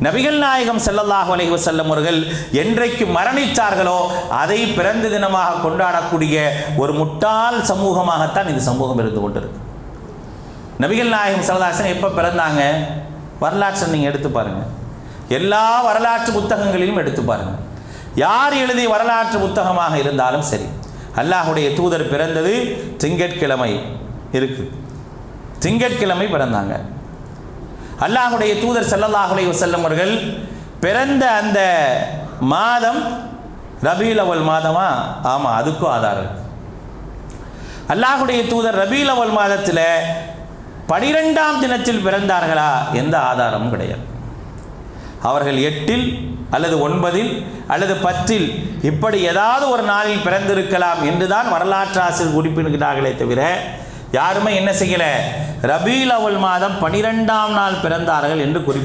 நபிகள் நாயகம் ஸல்லல்லாஹு அலைஹி வஸல்லம் அவர்கள் என்றைக்கு மரணித்தார்களோ அதை பிறந்த தினமாக கொண்டாடக்கூடிய ஒரு முட்டாள் சமூகமாகத்தான் இந்த சமூகம் இருந்து கொண்டிருக்கு. நபிகள் நாயகம் ஸல்லல்லாஹு அலைஹி வஸல்லம் எப்போ பிறந்தாங்க? வரலாற்றை நீங்கள் எடுத்து பாருங்கள். எல்லா வரலாற்று புத்தகங்களிலும் எடுத்து பாருங்கள். யார் எழுதிய வரலாற்று புத்தகமாக இருந்தாலும் சரி, அல்லாஹுடைய தூதர் பிறந்தது திங்கட்கிழமை இருக்குது. திங்கட்கிழமை பிறந்தாங்க. அல்லாஹுடைய தூதர் ஸல்லல்லாஹு அலைஹி வஸல்லம் அவர்கள் பிறந்த அந்த மாதம் ரபீல் அவல் மாதமா? ஆமாம், அதுக்கும் ஆதாரம் இருக்கு. அல்லாஹுடைய தூதர் ரபீல் அவல் மாதத்தில் 12ஆம் தினத்தில் பிறந்தார்களா? எந்த ஆதாரமும் கிடையாது. அவர்கள் 8 அல்லது 9 அல்லது 10 இப்படி ஏதாவது ஒரு நாளில் பிறந்திருக்கலாம் என்றுதான் வரலாற்று ஆசிரியர் குறிப்பிடுகிறார்களே தவிர யாருமே என்ன செய்யல, ரபீல் அவல் மாதம் 12ஆம் நாள் பிறந்தார்கள் என்று